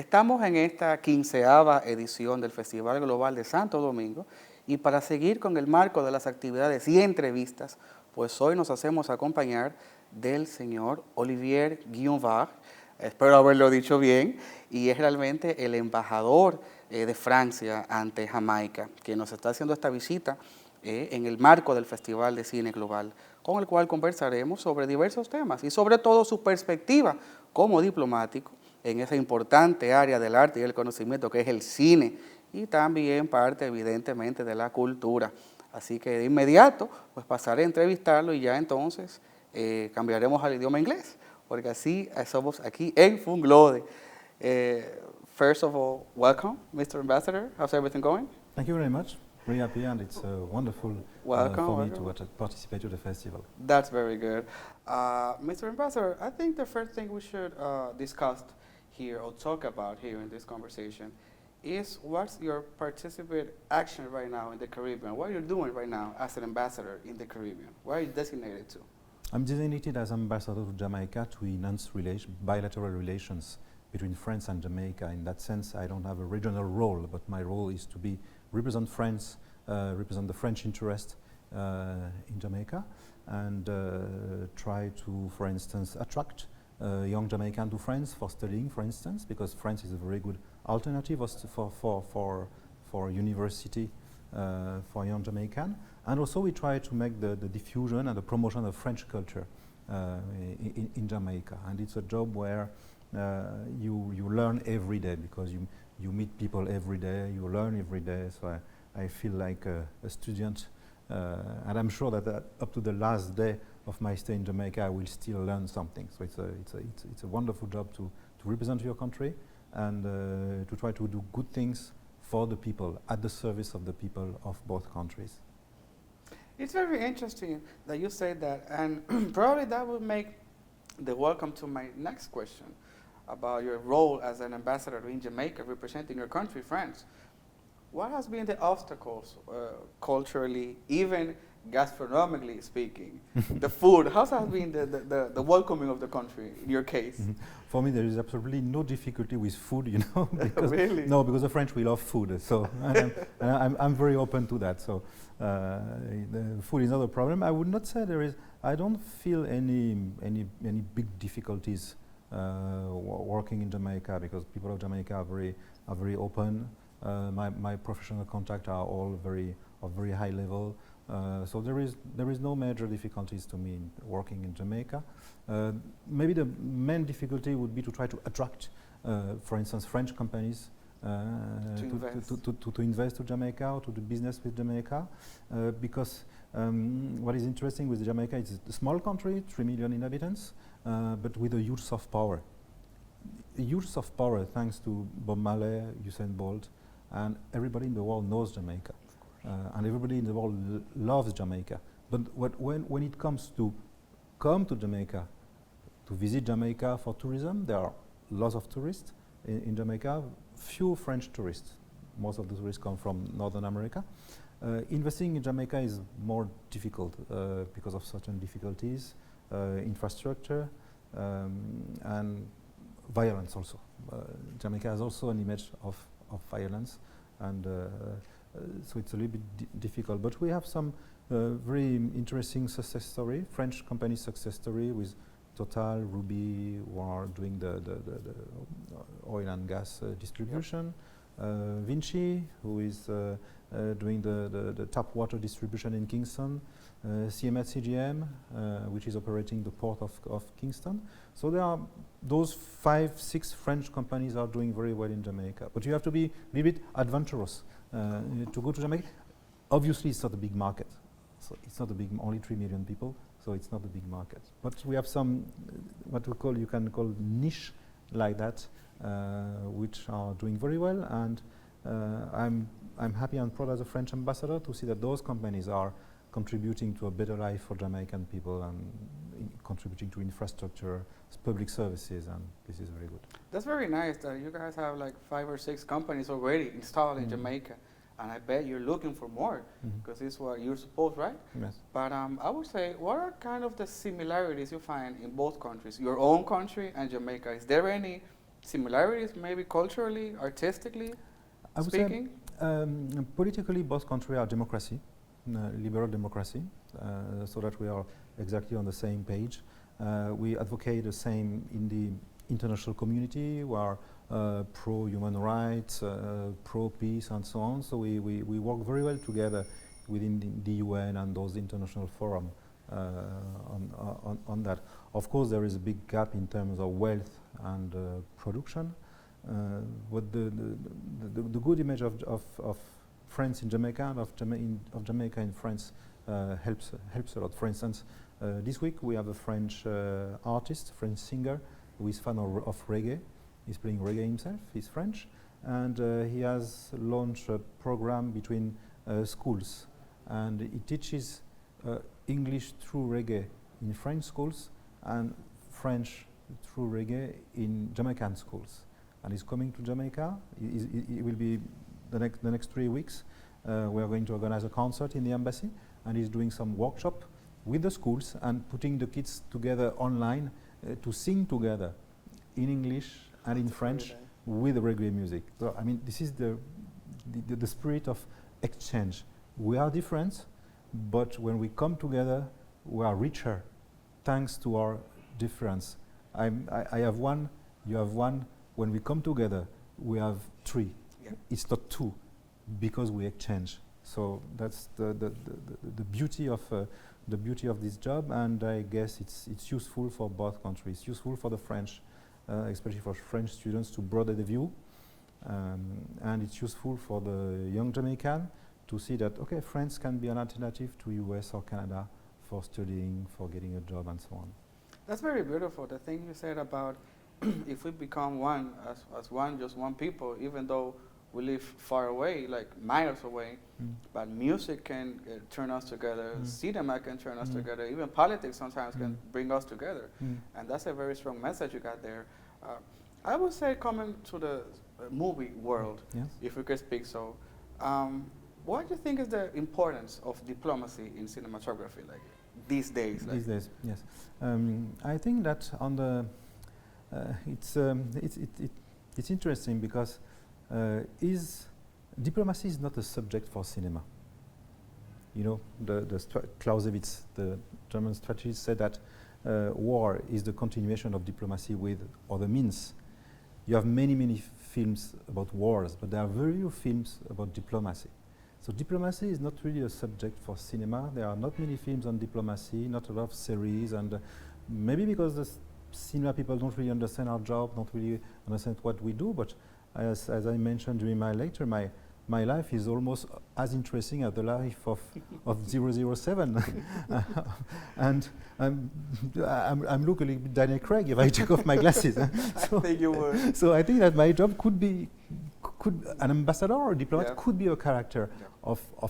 Estamos en esta 15ª edición del Festival Global de Santo Domingo y para seguir con el marco de las actividades y entrevistas, pues hoy nos hacemos acompañar del señor Olivier Guyonvarch, espero haberlo dicho bien, y es realmente el embajador de Francia ante Jamaica, que nos está haciendo esta visita en el marco del Festival de Cine Global, con el cual conversaremos sobre diversos temas y sobre todo su perspectiva como diplomático en esa importante área del arte y el conocimiento que es el cine y también parte evidentemente de la cultura. Así que de inmediato pues pasaré a entrevistarlo y ya entonces cambiaremos al idioma inglés, porque así somos aquí en FUNGLODE. First of all, welcome, Mr. Ambassador. How's everything going? Thank you very much. Very happy, and it's wonderful for me to participate to the festival. That's very good. Mr. Ambassador, I think the first thing we should discuss here or talk about here in this conversation is what's your participant action right now in the Caribbean? What are you doing right now as an ambassador in the Caribbean? Where are you designated to? I'm designated as ambassador to Jamaica to enhance bilateral relations between France and Jamaica. In that sense, I don't have a regional role, but my role is to represent France, represent the French interest in Jamaica, and try to, for instance, attract young Jamaicans to France for studying, for instance, because France is a very good alternative for university for young Jamaican. And also we try to make the diffusion and the promotion of French culture in Jamaica. And it's a job where you learn every day, because you meet people every day, you learn every day. So I feel like a student, and I'm sure that up to the last day of my stay in Jamaica, I will still learn something. So it's a wonderful job to represent your country and to try to do good things for the people, at the service of the people of both countries. It's very interesting that you say that, and probably that will make the welcome to my next question about your role as an ambassador in Jamaica representing your country, France. What has been the obstacles culturally, even gastronomically speaking? The food, how has been the welcoming of the country in your case? For me, there is absolutely no difficulty with food, you know, because really? No, because the French, we love food, so I'm very open to that. So the food is not a problem. I would not say I don't feel any big difficulties working in Jamaica, because people of Jamaica are very open. My professional contacts are all of very high level. So there is no major difficulties to me in working in Jamaica. Maybe the main difficulty would be to try to attract, for instance, French companies to invest to Jamaica or to do business with Jamaica, because what is interesting with Jamaica is it's a small country, 3 million inhabitants, but with a huge soft power. A huge soft power thanks to Bob Marley, Usain Bolt, and everybody in the world knows Jamaica. And everybody in the world loves Jamaica. But when it comes to come to Jamaica, to visit Jamaica for tourism, there are lots of tourists in Jamaica, few French tourists. Most of the tourists come from Northern America. Investing in Jamaica is more difficult because of certain difficulties, infrastructure, and violence also. Jamaica has also an image of violence, and so it's a little bit difficult. But we have some very interesting success story, French company success story with Total, Ruby, who are doing the oil and gas distribution. Yep. Vinci, who is doing the tap water distribution in Kingston. CMS CGM, which is operating the port of Kingston. So there are those 5-6 French companies are doing very well in Jamaica. But you have to be a little bit adventurous to go to Jamaica. Obviously, it's not a big market. So it's not a big, only 3 million people. So it's not a big market. But we have some, what you can call niche like that, which are doing very well. And I'm happy and proud as a French ambassador to see that those companies are contributing to a better life for Jamaican people and contributing to infrastructure, public services, and this is very good. That's very nice that you guys have like 5 or 6 companies already installed in Jamaica, and I bet you're looking for more, because it's what you're supposed, right? Yes. But I would say, what are kind of the similarities you find in both countries, your own country and Jamaica? Is there any similarities, maybe culturally, artistically I would speaking? say politically both countries are democracy, liberal democracy, so that we are exactly on the same page. We advocate the same in the international community. We are pro-human rights, pro-peace and so on. So we work very well together within the UN and those international forums on that. Of course, there is a big gap in terms of wealth and production. But the good image of France in Jamaica and of Jamaica in France helps a lot. For instance, this week we have a French artist, French singer, who is fan of reggae. He's playing reggae himself. He's French, and he has launched a program between schools, and he teaches English through reggae in French schools and French through reggae in Jamaican schools. And he's coming to Jamaica. He will be the next 3 weeks. We are going to organize a concert in the embassy, and he's doing some workshop with the schools and putting the kids together online to sing together in English and in French with reggae music. So I mean, this is the spirit of exchange. We are different, but when we come together, we are richer, thanks to our difference. I have one, you have one. When we come together, we have three. Yeah. It's not two, because we exchange. So that's the beauty of this job, and I guess it's useful for both countries. It's useful for the French, especially for French students, to broaden the view, and it's useful for the young Jamaican to see that okay, France can be an alternative to US or Canada for studying, for getting a job, and so on. That's very beautiful. The thing you said about if we become one, as one, just one people, even though we live far away, like miles away, but music can turn us together, cinema can turn us together, even politics sometimes can bring us together. And that's a very strong message you got there. I would say, coming to the movie world, if we could speak so, what do you think is the importance of diplomacy in cinematography, like these days? These days, yes. I think that on the it's interesting because diplomacy is not a subject for cinema. You know, Clausewitz, the German strategist, said that war is the continuation of diplomacy with other means. You have many films about wars, but there are very few films about diplomacy. So diplomacy is not really a subject for cinema. There are not many films on diplomacy, not a lot of series, and maybe because the cinema people don't really understand our job, don't really understand what we do, but as I mentioned during my lecture, my life is almost as interesting as the life of 007. And I'm looking a little bit Daniel Craig if I take off my glasses. So I think you would. So I think that my job could be, an ambassador or a diplomat could be a character of a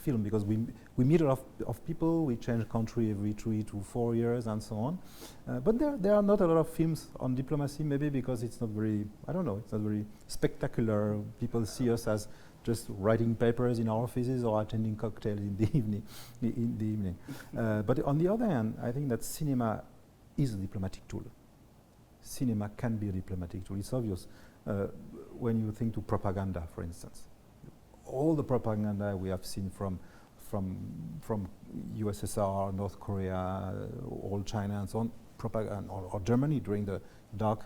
film, because we meet a lot of people, we change country every 3 to 4 years and so on. But there are not a lot of films on diplomacy, maybe because it's not very, I don't know, it's not very spectacular. People see us as just writing papers in our offices or attending cocktails in the evening. But on the other hand, I think that cinema is a diplomatic tool. Cinema can be a diplomatic tool. It's obvious when you think to propaganda, for instance. All the propaganda we have seen from USSR, North Korea, all China and so on, propaganda, or Germany during the dark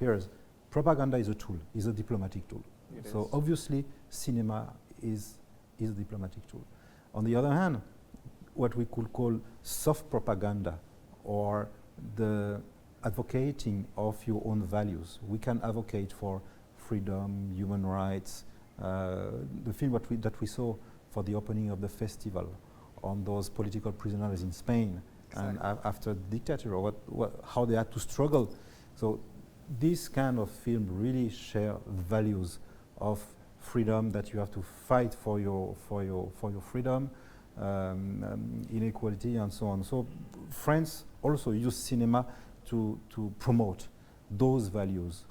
years, propaganda is a tool, is a diplomatic tool. So obviously, cinema is a diplomatic tool. On the other hand, what we could call soft propaganda, or the advocating of your own values. We can advocate for freedom, human rights. The film that we saw for the opening of the festival on those political prisoners in Spain, and after dictator, or how they had to struggle. So this kind of film really share values of freedom, that you have to fight for your freedom, inequality and so on. So France also used cinema to promote those values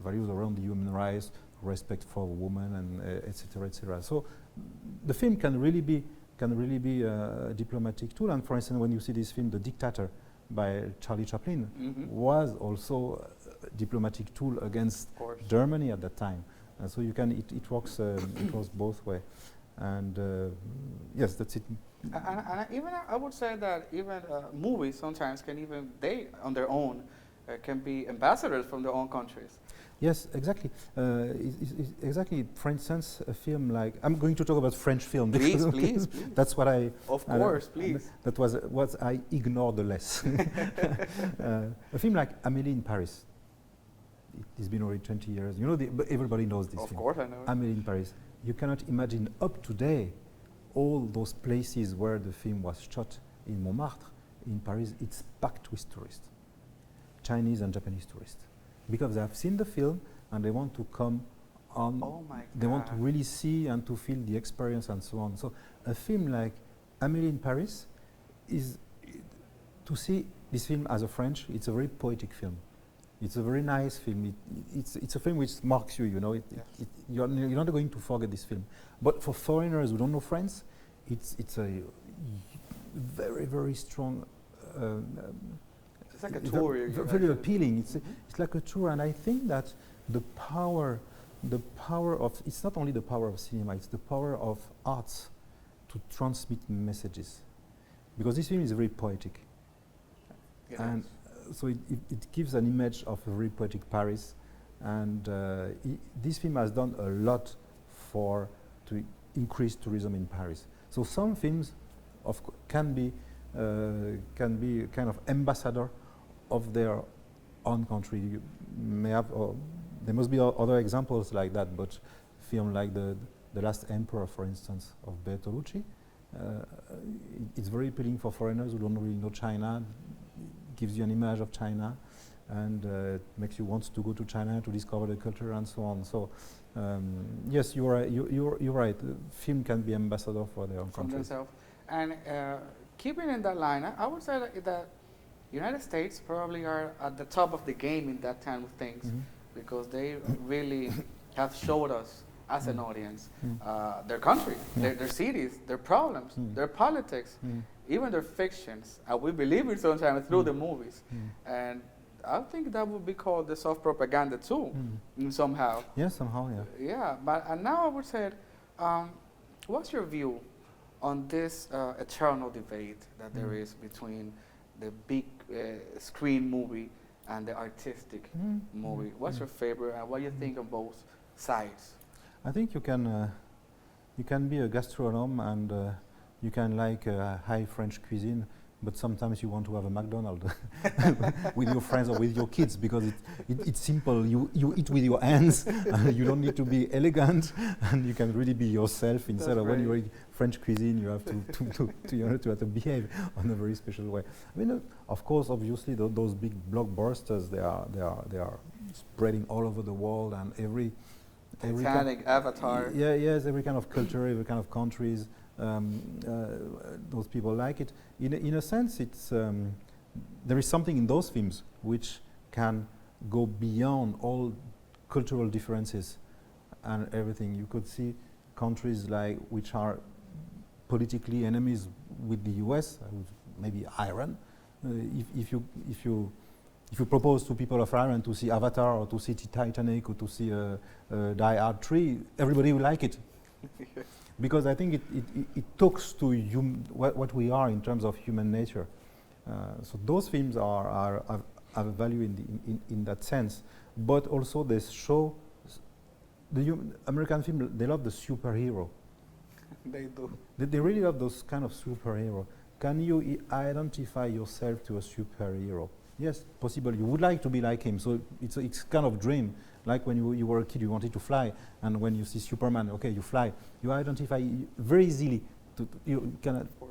around the human rights, respect for women, and etc., etc. So the film can really be a diplomatic tool. And for instance, when you see this film, The Dictator, by Charlie Chaplin, was also a diplomatic tool against Germany at that time. So you can, it works both way. And yes, that's it. And even I would say that even movies sometimes can even, they on their own can be ambassadors from their own countries. Yes, exactly. Exactly. For instance, a film like, I'm going to talk about French film. Please, please. That's what I. Of course, please. That was what I ignored the less. A film like Amélie in Paris. It's been already 20 years. You know, but everybody knows this film. Of course, I know. Amélie in Paris. You cannot imagine up to today all those places where the film was shot in Montmartre, in Paris. It's packed with tourists, Chinese and Japanese tourists, because they have seen the film and they want to come on. Oh my God. They want to really see and to feel the experience and so on. So a film like Amélie in Paris is, to see this film as a French, it's a very poetic film. It's a very nice film. It's a film which marks you, you know. You're not going to forget this film. But for foreigners who don't know France, it's a very, very strong. It's like a tour. Very appealing. It's like a tour, and I think that the power of, it's not only the power of cinema, it's the power of arts to transmit messages. Because this film is very poetic. Yes. And so it gives an image of a very poetic Paris, and this film has done a lot to increase tourism in Paris. So some films can be kind of ambassador of their own country. You may have, there must be other examples like that, but film like the Last Emperor, for instance, of Bertolucci, it's very appealing for foreigners who don't really know China. Gives you an image of China, and makes you want to go to China to discover the culture and so on. So yes, you're right. Film can be ambassador for their own country. Themselves. And keeping in that line, I would say that United States probably are at the top of the game in that kind of things, because they really have showed us as an audience their country, their cities, their problems, their politics, even their fictions. And we believe it sometimes through the movies. And I think that would be called the soft propaganda too, somehow. Yes, somehow, yeah. Yeah, but and now I would say, what's your view on this eternal debate that there is between the big screen movie and the artistic movie? What's your favorite, and what do you think of both sides? I think you can be a gastronome and you can like high French cuisine, but sometimes you want to have a McDonald's with your friends or with your kids, because it's simple. You eat with your hands, and you don't need to be elegant, and you can really be yourself. Instead of when you eat French cuisine, you have to have to behave on a very special way. I mean, of course, obviously, those big blockbusters, they are spreading all over the world, and every Titanic, Avatar. Yes, every kind of culture, every kind of countries. Those people like it. In a sense, it's there is something in those films which can go beyond all cultural differences and everything. You could see countries like which are politically enemies with the U.S., maybe Iran. If you propose to people of Iran to see Avatar or to see Titanic or to see Die Hard 3, everybody will like it. Because I think it talks to what we are in terms of human nature. So those films have a value in that sense. But also they show the American film, they love the superhero. They do. They really love those kind of superhero. Can you identify yourself to a superhero? Yes, possible. You would like to be like him. So it's kind of dream. Like when you were a kid, you wanted to fly, and when you see Superman, okay, you fly. You identify very easily to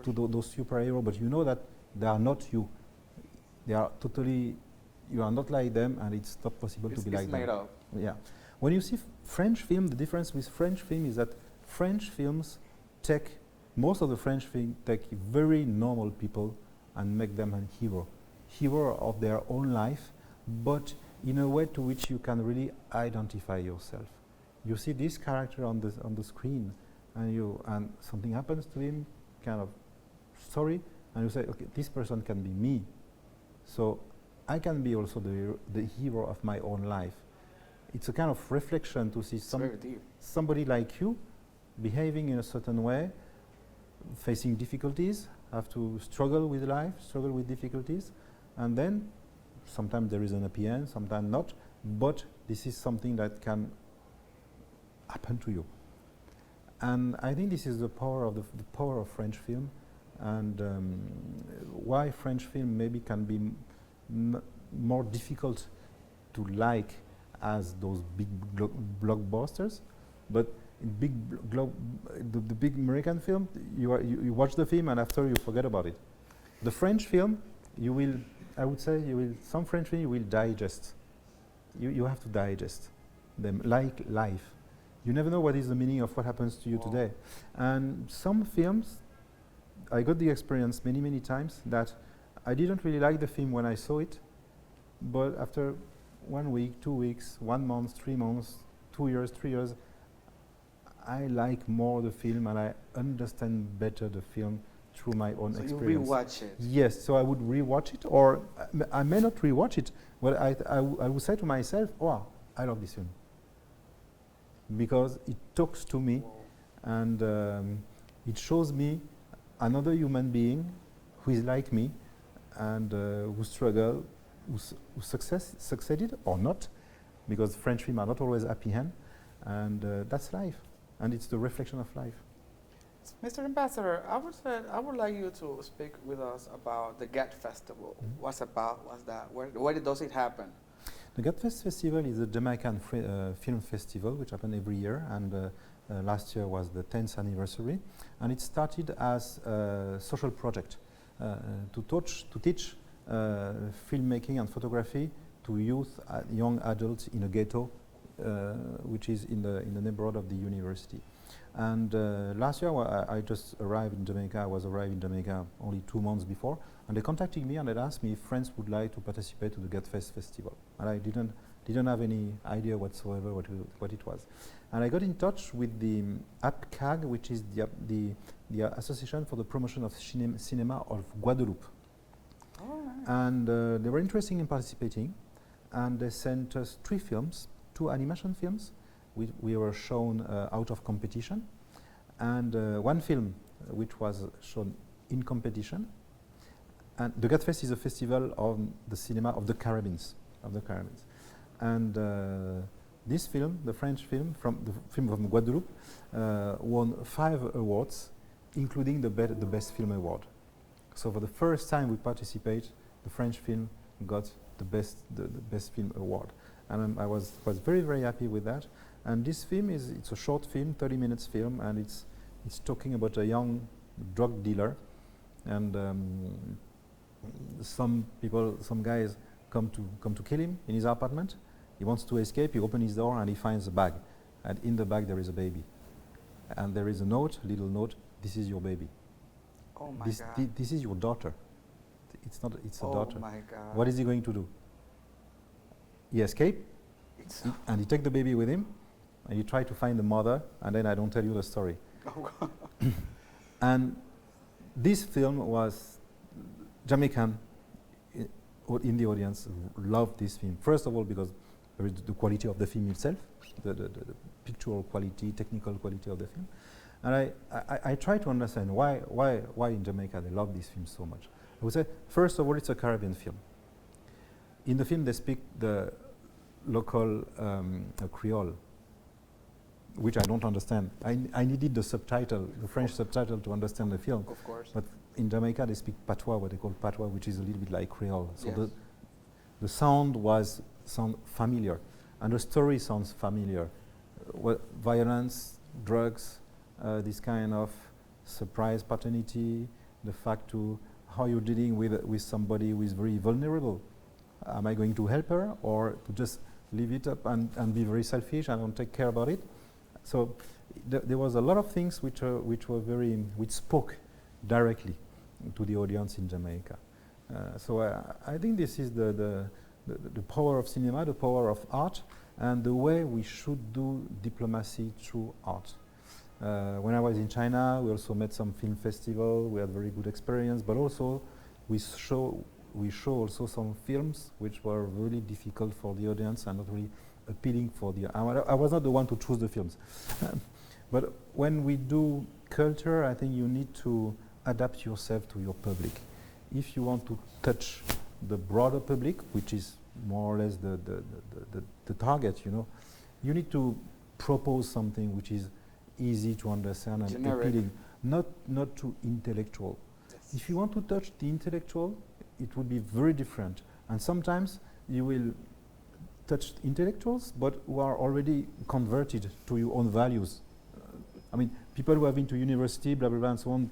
those superheroes, but you know that they are not you. They are totally. You are not like them, and it's not possible to be like them. It's made up. Yeah. When you see French film, the difference with French film is that French films most of the French films take very normal people and make them a hero of their own life, but in a way to which you can really identify yourself. You see this character on the screen, and something happens to him, kind of story, and you say, okay, this person can be me. So I can be also the hero of my own life. It's a kind of reflection to see somebody like you behaving in a certain way, facing difficulties, have to struggle with life, struggle with difficulties, and then sometimes there is an happy end, sometimes not, but this is something that can happen to you. And I think this is the power of the power of French film, and why French film maybe can be more difficult to like as those big blockbusters, but in the big American film, you watch the film and after you forget about it. The French film, you will, I would say, some French film you will digest. You have to digest them like life. You never know what is the meaning of what happens to you today. And some films, I got the experience many times that I didn't really like the film when I saw it, but after 1 week, 2 weeks, 1 month, 3 months, 2 years, 3 years, I like more the film and I understand better the film through my own experience. So you rewatch it? Yes, so I would rewatch it, or I may not rewatch it, but I would say to myself, oh, I love this film. Because it talks to me, and it shows me another human being who is like me, and who struggled, who succeeded or not, because French films are not always happy end, and that's life, and it's the reflection of life. Mr. Ambassador, I would like you to speak with us about the GET Festival. What's that? Where does it happen? The GET Festival is a Jamaican film festival which happens every year, and last year was the 10th anniversary, and it started as a social project to teach filmmaking and photography to youth, young adults in a ghetto, which is in the neighborhood of the university. And last year I just arrived in Jamaica. I was arrived in Jamaica only 2 months before, and they contacted me and they asked me if friends would like to participate to the GET Festival. And I didn't have any idea whatsoever what it was. And I got in touch with the APCAG, which is the Association for the Promotion of Cinema of Guadeloupe. Oh, nice. And they were interested in participating, and they sent us 3 films, 2 animation films. We were shown out of competition, and 1 film which was shown in competition. And the GET Fest is a festival of the cinema of the Caribbean. And this film, the French film, from Guadeloupe, won 5 awards, including the Best Film Award. So for the first time we participate, the French film got the Best Film Award. And I was very happy with that. And this film it's a short film, 30 minutes film, and it's talking about a young drug dealer, and some guys come to kill him in his apartment. He wants to escape. He opens his door and he finds a bag, and in the bag there is a baby, and there is a little note. This is your baby. Oh my God! This is your daughter. It's not. It's a daughter. Oh my God! What is he going to do? He escapes, and he takes the baby with him, and you try to find the mother, and then I don't tell you the story. Oh. And this film was Jamaican in the audience loved this film. First of all, because there is the quality of the film itself, the pictorial quality, technical quality of the film. And I try to understand why in Jamaica they love this film so much. I would say, first of all, it's a Caribbean film. In the film, they speak the local Creole, which I don't understand. I needed the subtitle, the French subtitle, to understand the film. Of course. But in Jamaica, they speak patois, what they call patois, which is a little bit like Creole. So Yes. the sound familiar, and the story sounds familiar. Violence, drugs, this kind of surprise paternity, the fact to how you're dealing with somebody who is very vulnerable. Am I going to help her, or to just leave it up and be very selfish and don't take care about it? So there was a lot of things which spoke directly to the audience in Jamaica. So I think this is the power of cinema, the power of art, and the way we should do diplomacy through art. When I was in China, we also met some film festival. We had very good experience, but also we we show also some films which were really difficult for the audience and not really appealing for the. I was not the one to choose the films, but when we do culture, I think you need to adapt yourself to your public. If you want to touch the broader public, which is more or less the target, you know, you need to propose something which is easy to understand and generic, appealing, not too intellectual. Yes. If you want to touch the intellectual, it would be very different. And sometimes you will touch intellectuals, but who are already converted to your own values. I mean, people who have been to university, blah, blah, blah, and so on,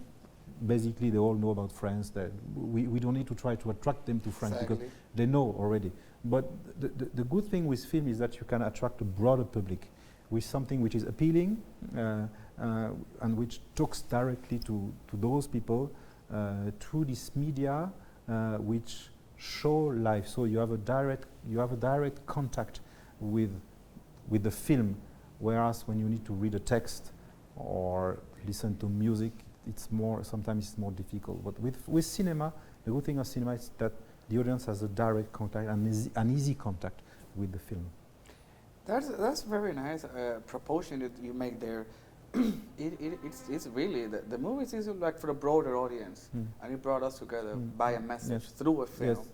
basically they all know about France. That we don't need to try to attract them to France because they know already. But the good thing with film is that you can attract a broader public with something which is appealing and which talks directly to those people through this media which show life. So you have a direct contact with the film, whereas when you need to read a text or listen to music, sometimes it's more difficult. But with cinema, the good thing of cinema is that the audience has a direct contact and an easy contact with the film. That's very nice proportion that you make there. It's really the movie is like for the broader audience, and it brought us together by a message through a film,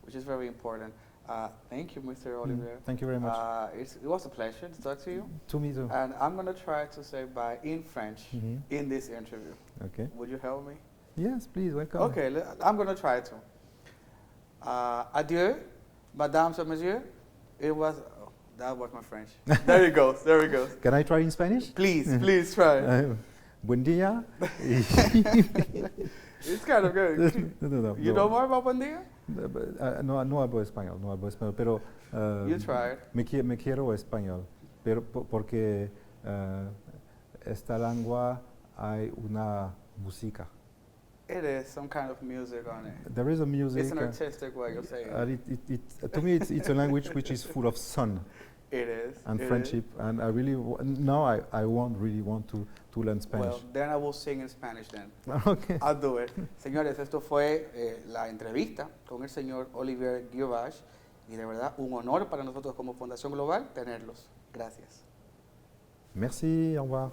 which is very important. Thank you, Mr. Olivier. Thank you very much. It was a pleasure to talk to you. To me too. And I'm going to try to say bye in French in this interview. Okay. Would you help me? Yes, please, welcome. Okay, I'm going to try to. Adieu, mesdames et messieurs. That was my French. There you go, there we go. Can I try in Spanish? Please try. Buen día. It's kind of good. No, you know more about buen día? No hablo español, pero you tried. Me quiero español, pero porque esta lengua hay una música. It is some kind of music on it. There is a music. It's an artistic way of saying it. To me, it's a language which is full of sun. It is. And friendship, and I really now I really want to learn Spanish. Well, then I will sing in Spanish then. Okay. I'll do it. Señores, esto fue la entrevista con el señor Olivier Guyonvarch y de verdad un honor para nosotros como Fundación Global tenerlos. Gracias. Merci, au revoir.